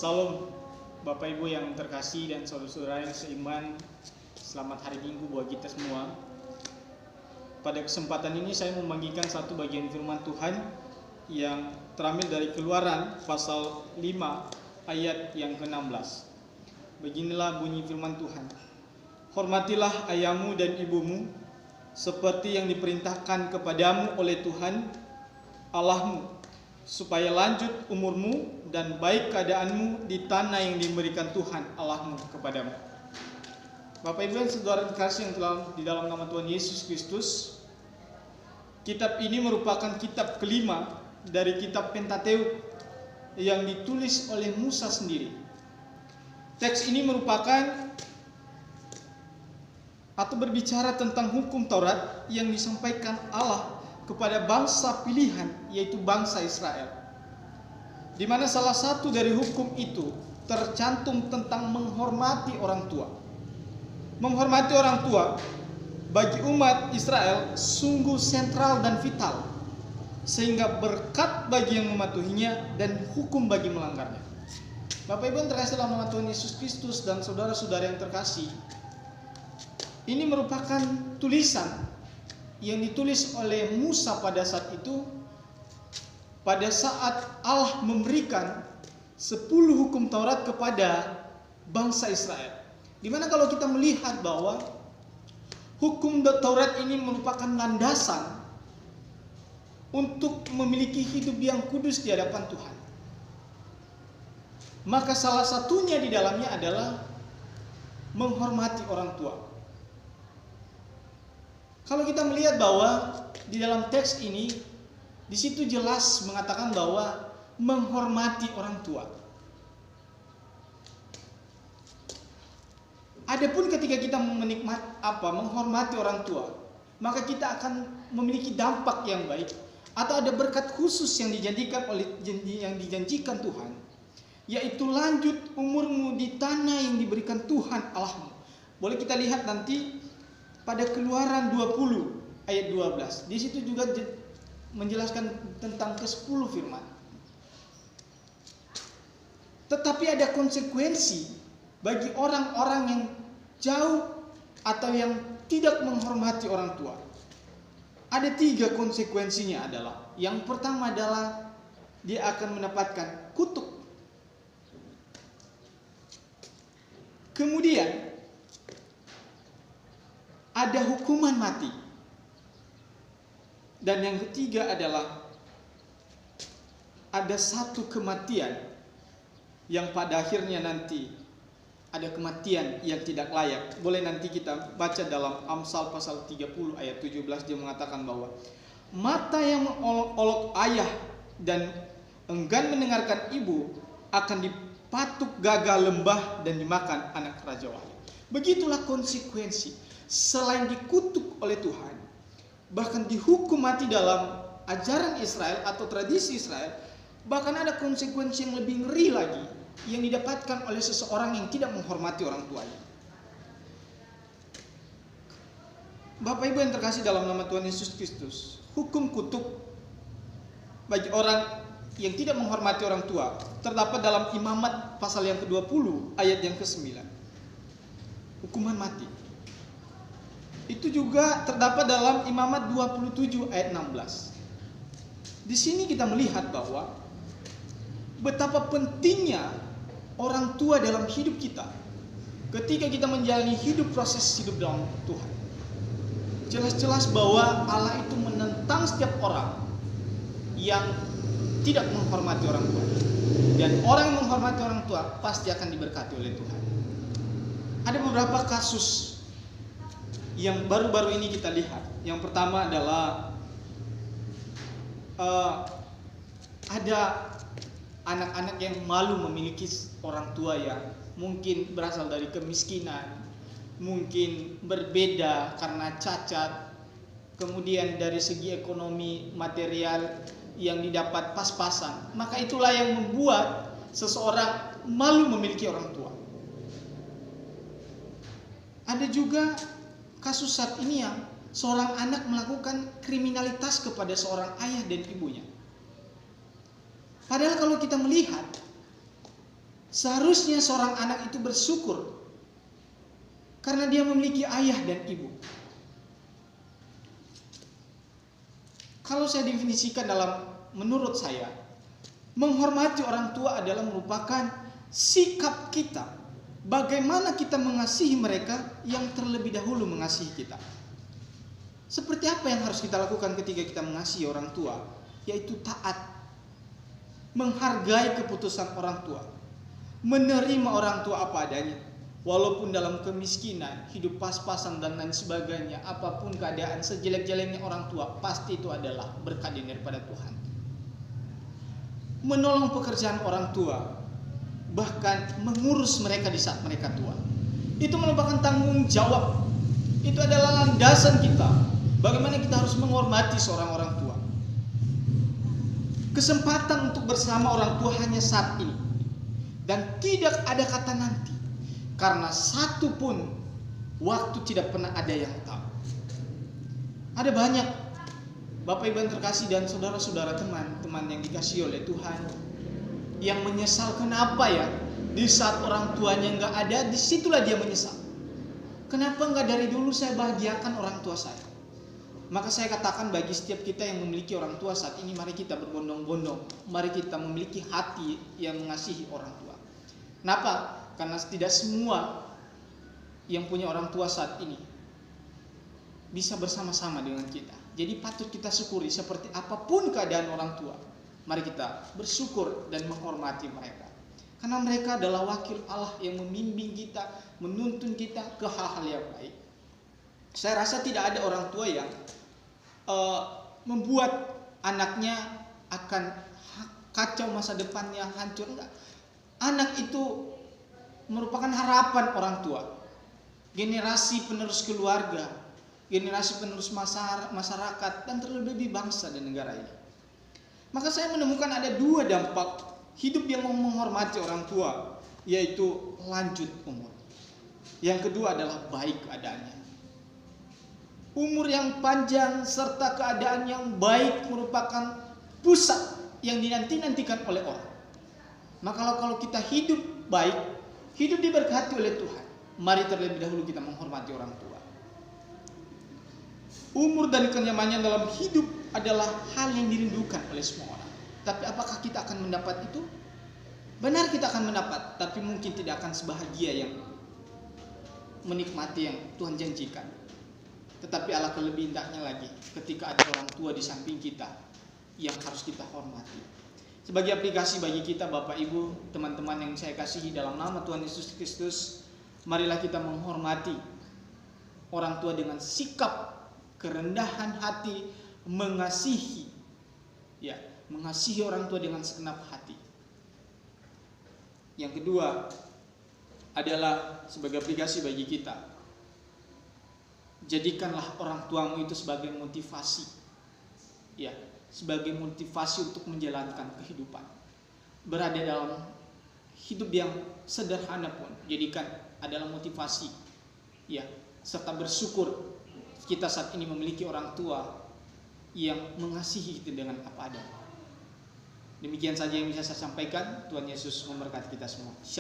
Salam Bapak Ibu yang terkasih dan saudara-saudara yang seiman. Selamat hari Minggu buat kita semua. Pada kesempatan ini saya membagikan satu bagian firman Tuhan yang terambil dari Keluaran pasal 5 ayat yang ke-16. Beginilah bunyi firman Tuhan. Hormatilah ayahmu dan ibumu seperti yang diperintahkan kepadamu oleh Tuhan Allahmu, supaya lanjut umurmu dan baik keadaanmu di tanah yang diberikan Tuhan Allahmu kepadamu. Bapak Ibu dan saudara terkasih yang telah di dalam nama Tuhan Yesus Kristus, kitab ini merupakan kitab kelima dari kitab Pentateuk yang ditulis oleh Musa sendiri. Teks ini merupakan atau berbicara tentang hukum Taurat yang disampaikan Allah kepada bangsa pilihan, yaitu bangsa Israel, di mana salah satu dari hukum itu tercantum tentang menghormati orang tua. Menghormati orang tua bagi umat Israel sungguh sentral dan vital, sehingga berkat bagi yang mematuhinya dan hukum bagi melanggarnya. Bapak Ibu yang terkasih dalam nama Tuhan Yesus Kristus dan saudara-saudara yang terkasih, ini merupakan tulisan yang ditulis oleh Musa pada saat itu, pada saat Allah memberikan 10 hukum Taurat kepada bangsa Israel. Dimana kalau kita melihat bahwa hukum Taurat ini merupakan landasan untuk memiliki hidup yang kudus di hadapan Tuhan. Maka salah satunya di dalamnya adalah menghormati orang tua. Kalau kita melihat bahwa di dalam teks ini, di situ jelas mengatakan bahwa menghormati orang tua. Adapun ketika kita menghormati orang tua, maka kita akan memiliki dampak yang baik atau ada berkat khusus yang dijanjikan Tuhan, yaitu lanjut umurmu di tanah yang diberikan Tuhan Allahmu. Boleh kita lihat nanti pada Keluaran 20 ayat 12. Di situ juga menjelaskan tentang ke-10 firman. Tetapi ada konsekuensi bagi orang-orang yang jauh atau yang tidak menghormati orang tua. Ada 3 konsekuensinya adalah, yang pertama adalah dia akan mendapatkan kutuk. Kemudian ada hukuman mati. Dan yang ketiga adalah ada satu kematian yang pada akhirnya nanti ada kematian yang tidak layak. Boleh nanti kita baca dalam Amsal pasal 30 ayat 17, dia mengatakan bahwa mata yang mengolok-olok ayah dan enggan mendengarkan ibu akan dipatuk gagak lembah dan dimakan anak raja wali. Begitulah konsekuensi. Selain dikutuk oleh Tuhan, bahkan dihukum mati dalam ajaran Israel atau tradisi Israel, bahkan ada konsekuensi yang lebih ngeri lagi yang didapatkan oleh seseorang yang tidak menghormati orang tuanya. Bapak Ibu yang terkasih dalam nama Tuhan Yesus Kristus, hukum kutuk bagi orang yang tidak menghormati orang tua terdapat dalam Imamat pasal yang ke-20 ayat yang ke-9. Hukuman mati. Itu juga terdapat dalam Imamat 27 ayat 16. Di sini kita melihat bahwa betapa pentingnya orang tua dalam hidup kita ketika kita menjalani proses hidup dalam Tuhan. Jelas-jelas bahwa Allah itu menentang setiap orang yang tidak menghormati orang tua. Dan orang yang menghormati orang tua pasti akan diberkati oleh Tuhan. Ada beberapa kasus yang baru-baru ini kita lihat. Yang pertama adalah ada anak-anak yang malu memiliki orang tua yang mungkin berasal dari kemiskinan, mungkin berbeda karena cacat, kemudian dari segi ekonomi material yang didapat pas-pasan. Maka itulah yang membuat seseorang malu memiliki orang tua. Ada juga kasus saat ini yang seorang anak melakukan kriminalitas kepada seorang ayah dan ibunya. Padahal kalau kita melihat Seharusnya seorang anak itu bersyukur karena dia memiliki ayah dan ibu. Kalau saya definisikan menurut saya, menghormati orang tua adalah merupakan sikap kita. Bagaimana kita mengasihi mereka yang terlebih dahulu mengasihi kita. Seperti apa yang harus kita lakukan ketika kita mengasihi orang tua? Yaitu taat, menghargai keputusan orang tua, menerima orang tua apa adanya, walaupun dalam kemiskinan, hidup pas-pasan dan lain sebagainya, apapun keadaan sejelek-jeleknya orang tua, pasti itu adalah berkat daripada Tuhan. Menolong pekerjaan orang tua, bahkan mengurus mereka di saat mereka tua, itu merupakan tanggung jawab. Itu adalah landasan kita, bagaimana kita harus menghormati seorang orang tua. Kesempatan untuk bersama orang tua hanya saat ini, dan tidak ada kata nanti, karena satu pun waktu tidak pernah ada yang tahu. Ada banyak Bapak Ibu yang terkasih dan saudara-saudara, teman-teman yang dikasihi oleh Tuhan, yang menyesal. Kenapa ya di saat orang tuanya nggak ada, disitulah dia menyesal. Kenapa nggak dari dulu saya bahagiakan orang tua saya? Maka saya katakan bagi setiap kita yang memiliki orang tua saat ini, mari kita berbondong-bondong, mari kita memiliki hati yang mengasihi orang tua. Kenapa? Karena tidak semua yang punya orang tua saat ini bisa bersama-sama dengan kita. Jadi patut kita syukuri seperti apapun keadaan orang tua. Mari kita bersyukur dan menghormati mereka. Karena mereka adalah wakil Allah yang membimbing kita, menuntun kita ke hal-hal yang baik. Saya rasa tidak ada orang tua yang membuat anaknya akan kacau masa depannya, hancur. Enggak. Anak itu merupakan harapan orang tua, generasi penerus keluarga, generasi penerus masyarakat, dan terlebih bangsa dan negara ini. Maka saya menemukan ada dua dampak hidup yang menghormati orang tua, yaitu lanjut umur. Yang kedua adalah baik keadaannya. Umur yang panjang serta keadaan yang baik merupakan pusat yang dinanti-nantikan oleh orang. Maka kalau kita hidup baik, hidup diberkati oleh Tuhan, mari terlebih dahulu kita menghormati orang tua. Umur dan kenyamanan dalam hidup adalah hal yang dirindukan oleh semua orang. Tapi apakah kita akan mendapat itu? Benar, kita akan mendapat, tapi mungkin tidak akan sebahagia yang menikmati yang Tuhan janjikan. Tetapi Allah lebih indahnya lagi ketika ada orang tua di samping kita yang harus kita hormati. Sebagai aplikasi bagi kita, Bapak Ibu, teman-teman yang saya kasihi dalam nama Tuhan Yesus Kristus, marilah kita menghormati orang tua dengan sikap kerendahan hati, mengasihi orang tua dengan segenap hati. Yang kedua adalah sebagai aplikasi bagi kita, jadikanlah orang tuamu itu sebagai motivasi, sebagai motivasi untuk menjalankan kehidupan. Berada dalam hidup yang sederhana pun jadikan adalah motivasi, serta bersyukur kita saat ini memiliki orang tua yang mengasihi kita dengan apa adanya. Demikian saja yang bisa saya sampaikan. Tuhan Yesus memberkati kita semua.